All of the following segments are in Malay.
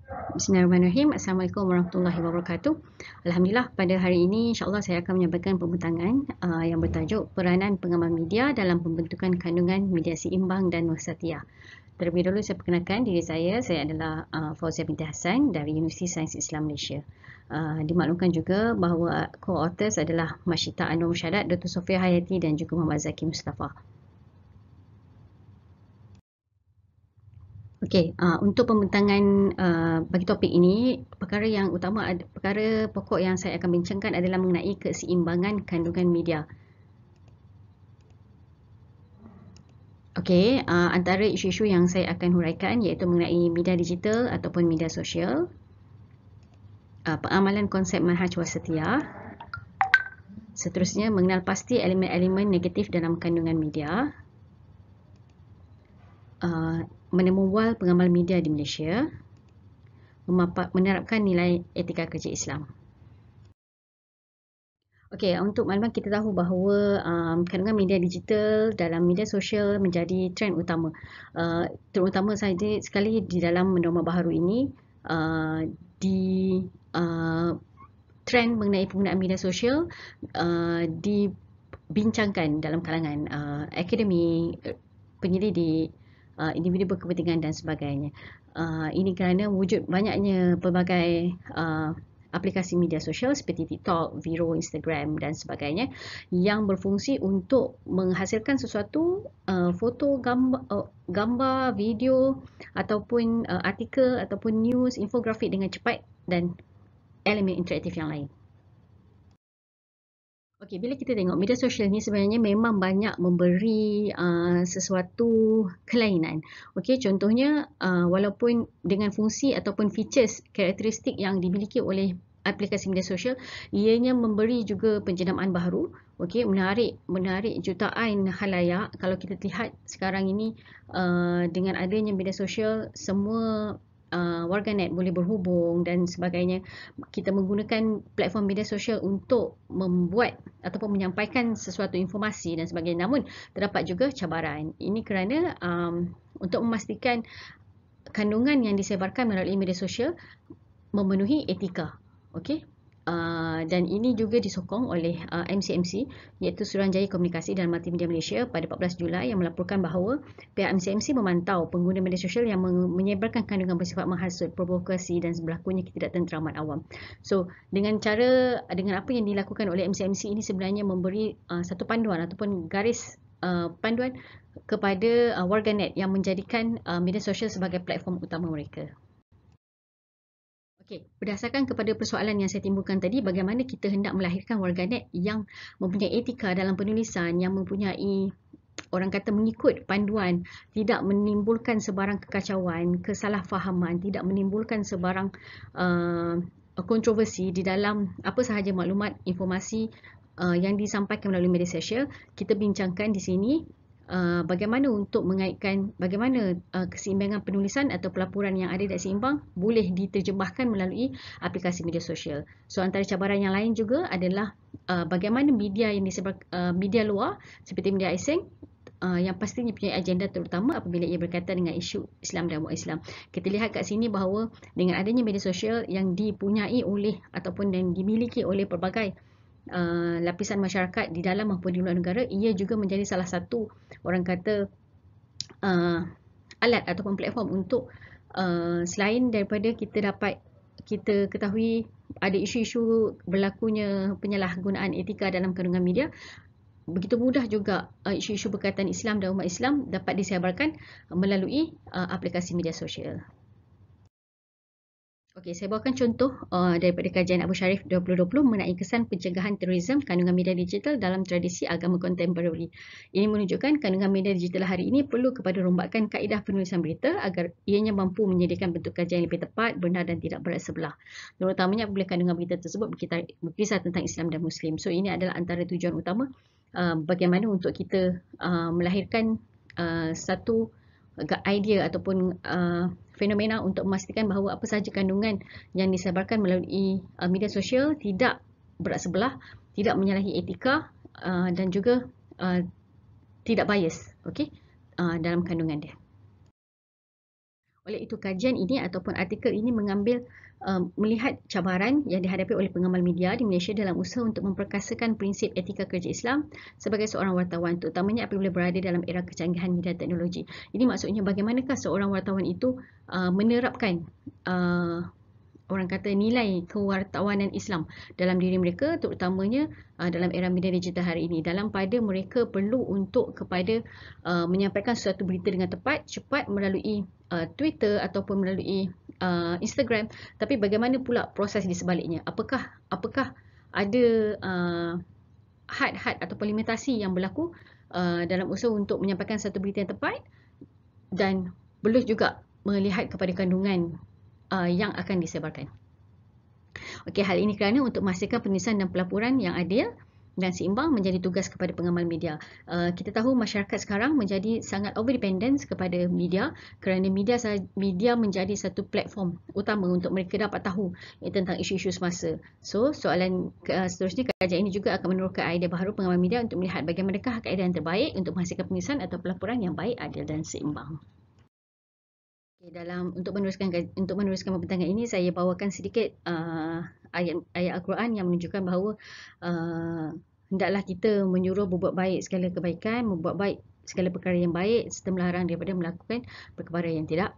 Bismillahirrahmanirrahim. Assalamualaikum warahmatullahi wabarakatuh. Alhamdulillah, pada hari ini insyaAllah saya akan menyampaikan pembentangan yang bertajuk Peranan Pengamal Media dalam Pembentukan Kandungan Media Seimbang dan Wasatiyah. Terlebih dahulu saya perkenalkan diri saya adalah Fauzia binti Hassan dari Universiti Sains Islam Malaysia. Dimaklumkan juga bahawa co-authors adalah Masyita Anwar Musyadat, Dr. Sofia Hayati dan juga Muhammad Zaki Mustafa. Okey, untuk pembentangan bagi topik ini, perkara yang utama, perkara pokok yang saya akan bincangkan adalah mengenai keseimbangan kandungan media. Okey, antara isu-isu yang saya akan huraikan iaitu mengenai media digital ataupun media sosial, pengamalan konsep manhaj wasatiyah, seterusnya mengenal pasti elemen-elemen negatif dalam kandungan media, menemubual pengamal media di Malaysia, menerapkan nilai etika kerja Islam. Okey, untuk maklumat kita tahu bahawa kandungan media digital dalam media sosial menjadi trend utama. Terutama saja sekali di dalam norma baharu ini, di trend mengenai penggunaan media sosial dibincangkan dalam kalangan akademik, penyelidik, individu berkepentingan dan sebagainya. Ini kerana wujud banyaknya pelbagai aplikasi media sosial seperti TikTok, Vero, Instagram dan sebagainya yang berfungsi untuk menghasilkan sesuatu foto, gambar, video ataupun artikel ataupun news, infografik dengan cepat dan elemen interaktif yang lain. Okey, bila kita tengok media sosial ni sebenarnya memang banyak memberi sesuatu kelainan. Okey, contohnya walaupun dengan fungsi ataupun features, karakteristik yang dimiliki oleh aplikasi media sosial, ianya memberi juga penjenamaan baharu. Okey, menarik jutaan khalayak. Kalau kita lihat sekarang ini dengan adanya media sosial, semua warganet boleh berhubung dan sebagainya. Kita menggunakan platform media sosial untuk membuat ataupun menyampaikan sesuatu informasi dan sebagainya. Namun terdapat juga cabaran. Ini kerana untuk memastikan kandungan yang disebarkan melalui media sosial memenuhi etika. Okey. Dan ini juga disokong oleh MCMC, iaitu Suruhanjaya Komunikasi dan Multimedia Malaysia pada 14 Julai yang melaporkan bahawa pihak MCMC memantau pengguna media sosial yang menyebarkan kandungan bersifat menghasut, provokasi dan berlakunya ketidaktenteraman awam. So, dengan apa yang dilakukan oleh MCMC ini sebenarnya memberi satu panduan ataupun garis panduan kepada warganet yang menjadikan media sosial sebagai platform utama mereka. Okey, berdasarkan kepada persoalan yang saya timbulkan tadi, bagaimana kita hendak melahirkan warganet yang mempunyai etika dalam penulisan, yang mempunyai orang kata mengikut panduan, tidak menimbulkan sebarang kekacauan, kesalahfahaman, tidak menimbulkan sebarang kontroversi di dalam apa sahaja maklumat, informasi yang disampaikan melalui media sosial. Kita bincangkan di sini bagaimana untuk mengaitkan bagaimana keseimbangan penulisan atau pelaporan yang ada tidak seimbang boleh diterjemahkan melalui aplikasi media sosial. So antara cabaran yang lain juga adalah bagaimana media yang disebar, media luar seperti media asing yang pastinya punya agenda terutama apabila ia berkaitan dengan isu Islam dan umat Islam. Kita lihat kat sini bahawa dengan adanya media sosial yang dipunyai oleh ataupun yang dimiliki oleh pelbagai lapisan masyarakat di dalam maupun di luar negara, ia juga menjadi salah satu orang kata alat ataupun platform untuk selain daripada kita ketahui ada isu-isu berlakunya penyalahgunaan etika dalam kandungan media, begitu mudah juga isu-isu berkaitan Islam dan umat Islam dapat disebarkan melalui aplikasi media sosial. Okey, saya bawakan contoh daripada kajian Abu Sharif 2020 mengenai kesan pencegahan terorisme kandungan media digital dalam tradisi agama kontemporari. Ini menunjukkan kandungan media digital hari ini perlu kepada rombakan kaedah penulisan berita agar ianya mampu menyediakan bentuk kajian yang lebih tepat, benar dan tidak berat sebelah. Terutamanya apabila kandungan berita tersebut berkisar tentang Islam dan Muslim. So, ini adalah antara tujuan utama bagaimana untuk kita melahirkan satu idea ataupun fenomena untuk memastikan bahawa apa sahaja kandungan yang disebarkan melalui media sosial tidak berat sebelah, tidak menyalahi etika dan juga tidak bias, okey, dalam kandungan dia. Oleh itu, kajian ini ataupun artikel ini mengambil melihat cabaran yang dihadapi oleh pengamal media di Malaysia dalam usaha untuk memperkasakan prinsip etika kerja Islam sebagai seorang wartawan, terutamanya apabila berada dalam era kecanggihan media teknologi. Ini maksudnya bagaimanakah seorang wartawan itu menerapkan orang kata nilai kewartawanan Islam dalam diri mereka, terutamanya dalam era media digital hari ini, dalam pada mereka perlu untuk kepada menyampaikan suatu berita dengan tepat, cepat melalui Twitter ataupun melalui Instagram, tapi bagaimana pula proses di sebaliknya, apakah ada had-had ataupun limitasi yang berlaku dalam usaha untuk menyampaikan satu berita yang tepat, dan perlu juga melihat kepada kandungan yang akan disebarkan. Okey, hal ini kerana untuk memastikan penulisan dan pelaporan yang adil dan seimbang menjadi tugas kepada pengamal media. Kita tahu masyarakat sekarang menjadi sangat over dependent kepada media kerana media menjadi satu platform utama untuk mereka dapat tahu tentang isu-isu semasa. So, soalan seterusnya, kajian ini juga akan meneroka idea baharu pengamal media untuk melihat bagaimanakah kaedah yang terbaik untuk menghasilkan penulisan atau pelaporan yang baik, adil dan seimbang. Untuk meneruskan pembincangan ini, saya bawakan sedikit ayat Al-Quran yang menunjukkan bahawa hendaklah kita menyuruh berbuat baik segala kebaikan, membuat baik segala perkara yang baik, serta melarang daripada melakukan perkara yang tidak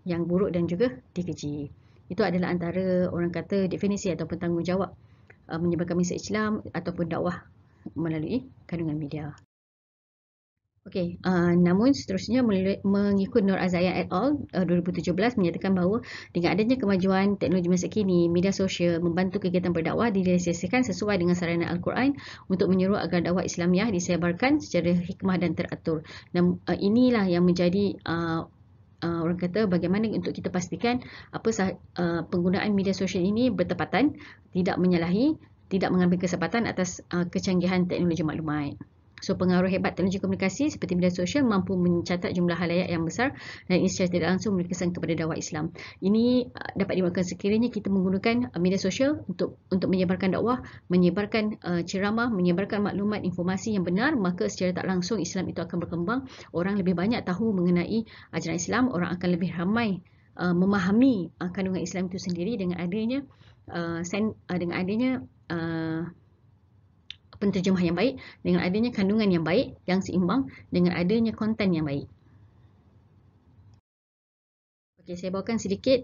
yang buruk dan juga dikeji. Itu adalah antara orang kata definisi ataupun tanggungjawab menyebarkan mesej Islam ataupun dakwah melalui kandungan media. Okey, namun seterusnya mengikut Nur Azhayan et al. 2017 menyatakan bahawa dengan adanya kemajuan teknologi masa kini, media sosial membantu kegiatan berdakwah direalisasikan sesuai dengan saranan Al-Quran untuk menyuruh agar dakwah Islamiah disebarkan secara hikmah dan teratur. Dan inilah yang menjadi orang kata bagaimana untuk kita pastikan penggunaan media sosial ini bertepatan, tidak menyalahi, tidak mengambil kesempatan atas kecanggihan teknologi maklumat. So, pengaruh hebat teknologi komunikasi seperti media sosial mampu mencatat jumlah halayak yang besar dan ini secara tidak langsung berkesan kepada dakwah Islam. Ini dapat dimaksudkan sekiranya kita menggunakan media sosial untuk menyebarkan dakwah, menyebarkan ceramah, menyebarkan maklumat informasi yang benar, maka secara tak langsung Islam itu akan berkembang. Orang lebih banyak tahu mengenai ajaran Islam, orang akan lebih ramai memahami kandungan Islam itu sendiri dengan adanya penterjemah yang baik, dengan adanya kandungan yang baik, yang seimbang, dengan adanya konten yang baik. Okey, saya bawakan sedikit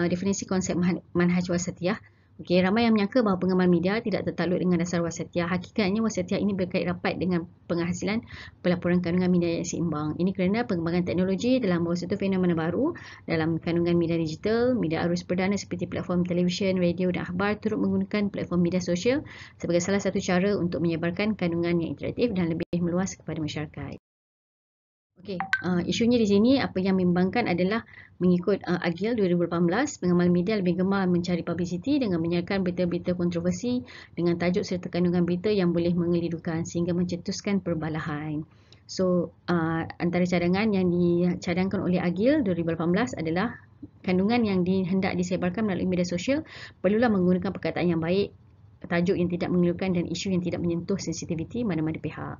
definisi konsep manhaj wasatiyah. Okey, ramai yang menyangka bahawa pengamal media tidak tertakluk dengan dasar wasatiyah. Hakikatnya wasatiyah ini berkait rapat dengan penghasilan pelaporan kandungan media yang seimbang. Ini kerana pengembangan teknologi telah membawa satu fenomena baru dalam kandungan media digital. Media arus perdana seperti platform televisyen, radio dan akhbar turut menggunakan platform media sosial sebagai salah satu cara untuk menyebarkan kandungan yang interaktif dan lebih meluas kepada masyarakat. Okey, isunya di sini apa yang membimbangkan adalah mengikut AGIL 2018, pengamal media lebih gemar mencari publicity dengan menyiarkan berita-berita kontroversi dengan tajuk serta kandungan berita yang boleh mengelirukan sehingga mencetuskan perbalahan. So, antara cadangan yang dicadangkan oleh AGIL 2018 adalah kandungan yang hendak disebarkan melalui media sosial perlulah menggunakan perkataan yang baik, tajuk yang tidak mengelirukan dan isu yang tidak menyentuh sensitiviti mana-mana pihak.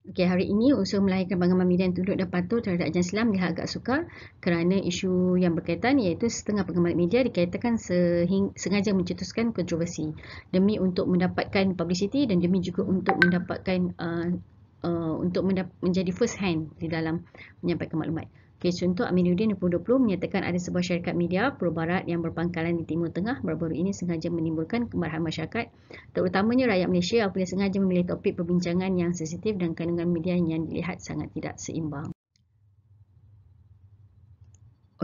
Okey, hari ini usaha melahirkan pengamal media yang tunduk dan patuh terhadap ajaran Islam dilihat agak sukar kerana isu yang berkaitan iaitu setengah pengamal media dikaitakan sengaja mencetuskan kontroversi demi untuk mendapatkan publicity dan demi juga untuk mendapatkan menjadi first hand di dalam menyampaikan maklumat. Okey, contoh Aminuddin 2020 menyatakan ada sebuah syarikat media pro-barat yang berpangkalan di Timur Tengah baru-baru ini sengaja menimbulkan kemarahan masyarakat, terutamanya rakyat Malaysia apabila sengaja memilih topik perbincangan yang sensitif dan kandungan media yang dilihat sangat tidak seimbang.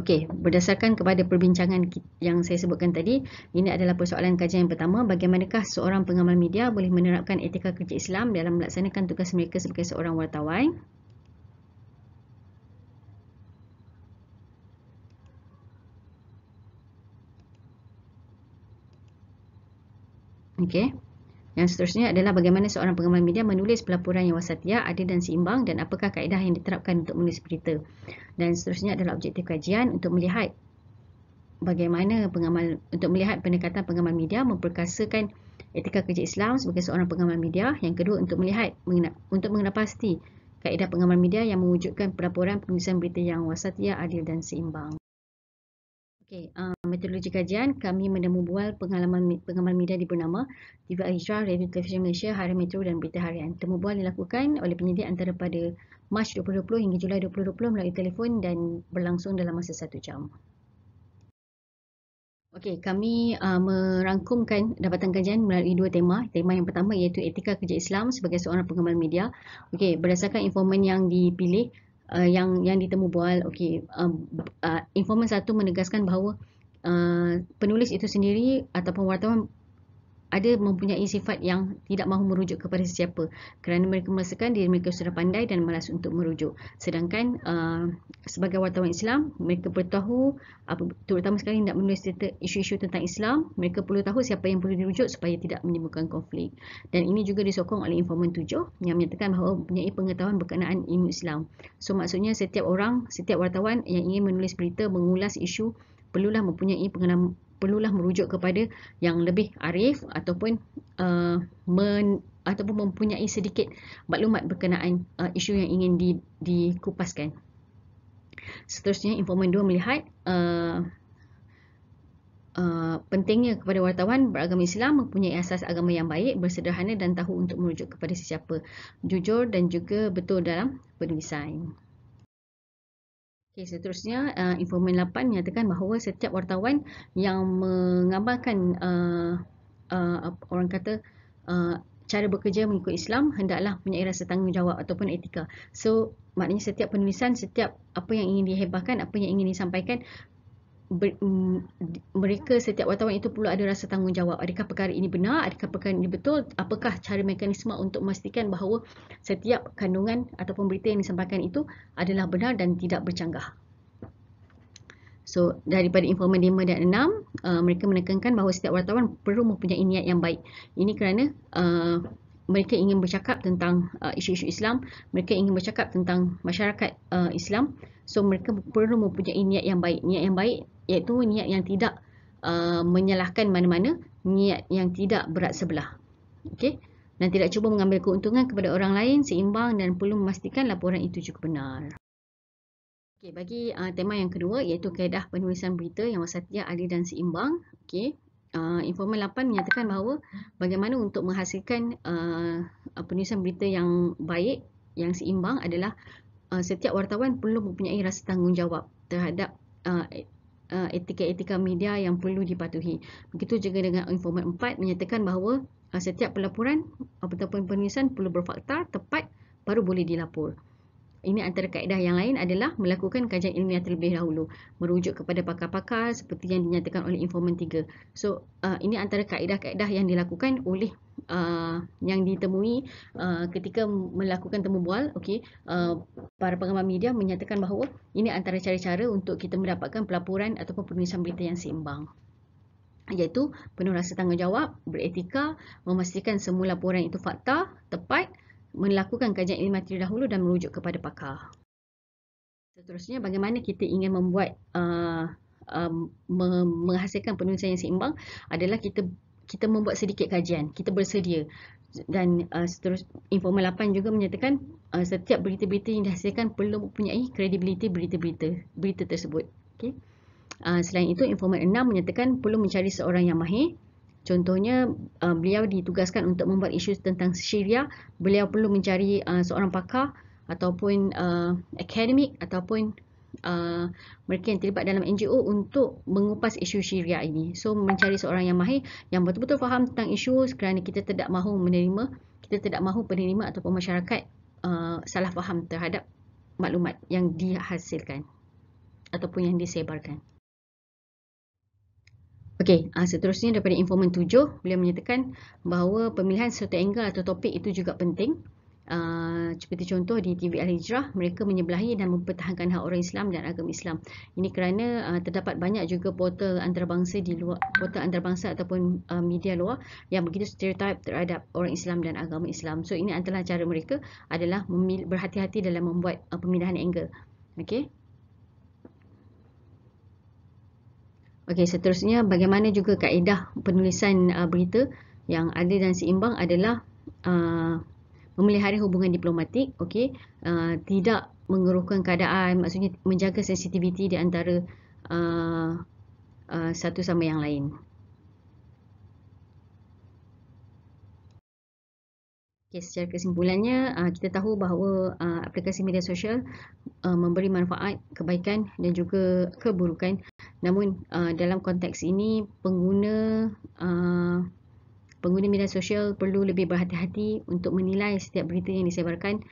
Okey, berdasarkan kepada perbincangan yang saya sebutkan tadi, ini adalah persoalan kajian yang pertama, bagaimanakah seorang pengamal media boleh menerapkan etika kerja Islam dalam melaksanakan tugas mereka sebagai seorang wartawan. Okey. Yang seterusnya adalah bagaimana seorang pengamal media menulis pelaporan yang wasatiyah, adil dan seimbang dan apakah kaedah yang diterapkan untuk menulis berita. Dan seterusnya adalah objektif kajian untuk melihat bagaimana pendekatan pengamal media memperkasakan etika kerja Islam sebagai seorang pengamal media. Yang kedua untuk mengenal pasti kaedah pengamal media yang mewujudkan pelaporan penulisan berita yang wasatiyah, adil dan seimbang. Okey, metodologi kajian, kami menemubual pengamal media bernama TV Al-Hijrah, Radio Televisi Malaysia, Harian Metro dan Berita Harian. Temubual dilakukan oleh penyedia antara pada Mac 2020 hingga Julai 2020 melalui telefon dan berlangsung dalam masa 1 jam. Okey, kami merangkumkan dapatan kajian melalui 2 tema. Tema yang pertama iaitu etika kerja Islam sebagai seorang pengamal media. Okey, berdasarkan informan yang dipilih, yang ditemubual, okey, informan satu menegaskan bahawa penulis itu sendiri ataupun wartawan ada mempunyai sifat yang tidak mahu merujuk kepada sesiapa kerana mereka merasakan diri mereka sudah pandai dan malas untuk merujuk. Sedangkan sebagai wartawan Islam, mereka perlu tahu, terutama sekali nak menulis isu-isu tentang Islam, mereka perlu tahu siapa yang perlu dirujuk supaya tidak menimbulkan konflik. Dan ini juga disokong oleh informan 7 yang menyatakan bahawa mempunyai pengetahuan berkenaan ilmu Islam. So maksudnya setiap wartawan yang ingin menulis berita, mengulas isu, perlulah merujuk kepada yang lebih arif ataupun mempunyai sedikit maklumat berkenaan isu yang ingin dikupaskan. Seterusnya, informan 2 melihat pentingnya kepada wartawan beragama Islam mempunyai asas agama yang baik, bersederhana dan tahu untuk merujuk kepada sesiapa, jujur dan juga betul dalam penulisan. Okay, seterusnya, informan 8 menyatakan bahawa setiap wartawan yang mengamalkan orang kata cara bekerja mengikut Islam hendaklah mempunyai rasa tanggungjawab ataupun etika. So, maknanya setiap penulisan, setiap apa yang ingin dihebahkan, apa yang ingin disampaikan, mereka, setiap wartawan itu perlu ada rasa tanggungjawab. Adakah perkara ini benar? Adakah perkara ini betul? Apakah cara mekanisme untuk memastikan bahawa setiap kandungan ataupun berita yang disampaikan itu adalah benar dan tidak bercanggah? So, daripada informan 5 dan 6, mereka menekankan bahawa setiap wartawan perlu mempunyai niat yang baik. Ini kerana mereka ingin bercakap tentang isu-isu Islam, mereka ingin bercakap tentang masyarakat Islam. So, mereka perlu mempunyai niat yang baik. Niat yang baik iaitu niat yang tidak menyalahkan mana-mana, niat yang tidak berat sebelah. Okey? Dan tidak cuba mengambil keuntungan kepada orang lain, seimbang dan perlu memastikan laporan itu juga benar. Okey, bagi tema yang kedua iaitu kaedah penulisan berita yang wasatiyah, adil dan seimbang. Okey. Informan 8 menyatakan bahawa bagaimana untuk menghasilkan penulisan berita yang baik, yang seimbang adalah setiap wartawan perlu mempunyai rasa tanggungjawab terhadap etika-etika media yang perlu dipatuhi. Begitu juga dengan informan 4 menyatakan bahawa setiap pelaporan ataupun penulisan perlu berfakta, tepat, baru boleh dilapor. Ini antara kaedah yang lain adalah melakukan kajian ilmiah terlebih dahulu, merujuk kepada pakar-pakar seperti yang dinyatakan oleh informan 3. So, ini antara kaedah-kaedah yang dilakukan oleh yang ditemui ketika melakukan temubual. Okey, para pengamal media menyatakan bahawa ini antara cara-cara untuk kita mendapatkan pelaporan ataupun penulisan berita yang seimbang, iaitu penuh rasa tanggungjawab, beretika, memastikan semua laporan itu fakta, tepat, melakukan kajian ilmiah terlebih dahulu dan merujuk kepada pakar. Seterusnya, bagaimana kita ingin membuat menghasilkan penulisan yang seimbang adalah kita membuat sedikit kajian, kita bersedia. Dan informan 8 juga menyatakan setiap berita-berita yang dihasilkan perlu mempunyai kredibiliti berita tersebut. Okay. Selain itu, informan 6 menyatakan perlu mencari seorang yang mahir. Contohnya, beliau ditugaskan untuk membuat isu tentang Syria. Beliau perlu mencari seorang pakar ataupun akademik ataupun mereka yang terlibat dalam NGO untuk mengupas isu Syria ini. So, mencari seorang yang mahir, yang betul-betul faham tentang isu, kerana kita tidak mahu penerima ataupun masyarakat salah faham terhadap maklumat yang dihasilkan ataupun yang disebarkan. Okey, seterusnya daripada informan 7, beliau menyatakan bahawa pemilihan suatu angle atau topik itu juga penting. Seperti contoh di TV Al-Hijrah, mereka menyebelahi dan mempertahankan hak orang Islam dan agama Islam. Ini kerana terdapat banyak juga portal antarabangsa di luar, portal antarabangsa ataupun media luar yang begitu stereotip terhadap orang Islam dan agama Islam. So, ini adalah cara mereka adalah berhati-hati dalam membuat pemilihan angle. Okey. Okey, seterusnya bagaimana juga kaedah penulisan berita yang adil dan seimbang adalah memelihara hubungan diplomatik, okey, tidak mengeruhkan keadaan, maksudnya menjaga sensitiviti di antara satu sama yang lain. Okay, secara kesimpulannya, kita tahu bahawa aplikasi media sosial memberi manfaat, kebaikan dan juga keburukan. Namun dalam konteks ini, pengguna media sosial perlu lebih berhati-hati untuk menilai setiap berita yang disebarkan.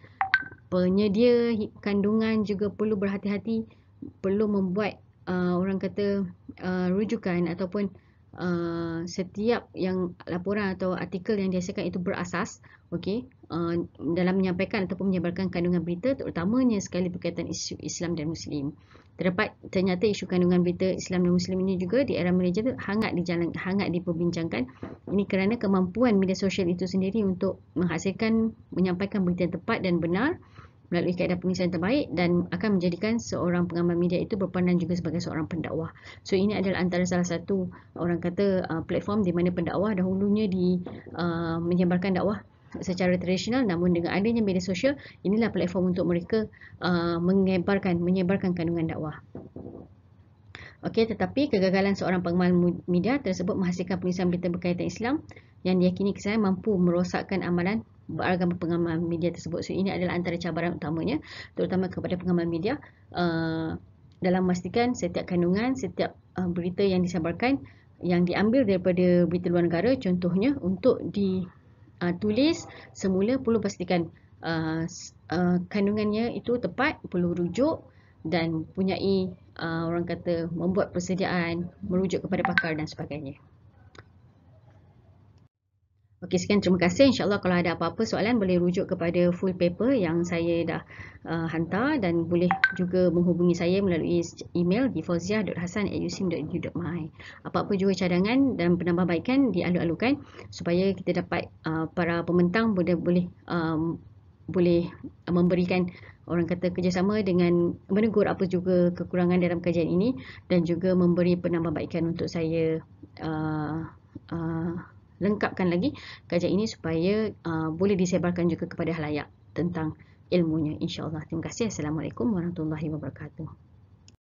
Penyedia kandungan juga perlu berhati-hati, perlu membuat orang kata rujukan ataupun setiap yang laporan atau artikel yang dihasilkan itu berasas, okey, dalam menyampaikan ataupun menyebarkan kandungan berita, terutamanya sekali berkaitan isu Islam dan Muslim. Ternyata isu kandungan berita Islam dan Muslim ini juga di era Malaysia itu hangat diperbincangkan. Ini kerana kemampuan media sosial itu sendiri untuk menghasilkan, menyampaikan berita yang tepat dan benar melalui kaedah penulisan terbaik dan akan menjadikan seorang pengamal media itu berpandang juga sebagai seorang pendakwah. So ini adalah antara salah satu orang kata platform di mana pendakwah dahulunya menyebarkan dakwah secara tradisional, namun dengan adanya media sosial, inilah platform untuk mereka menyebarkan kandungan dakwah. Okey, tetapi kegagalan seorang pengamal media tersebut menghasilkan penulisan berita berkaitan Islam yang diyakini kesan mampu merosakkan amalan beragama pengamal media tersebut. So ini adalah antara cabaran utamanya, terutama kepada pengamal media dalam memastikan setiap kandungan, setiap berita yang disebarkan yang diambil daripada berita luar negara, contohnya untuk ditulis semula perlu pastikan kandungannya itu tepat, perlu rujuk dan punyai orang kata membuat persediaan, merujuk kepada pakar dan sebagainya. Okey, sekian, terima kasih. InsyaAllah kalau ada apa-apa soalan boleh rujuk kepada full paper yang saya dah hantar dan boleh juga menghubungi saya melalui email di fauziah.hasan@usim.edu.my. Apa-apa juga cadangan dan penambahbaikan dialu-alukan supaya kita dapat para pembentang boleh memberikan orang kata kerjasama dengan menegur apa juga kekurangan dalam kajian ini dan juga memberi penambahbaikan untuk saya lengkapkan lagi kajian ini supaya boleh disebarkan juga kepada khalayak tentang ilmunya, insya-Allah. Terima kasih. Assalamualaikum warahmatullahi wabarakatuh.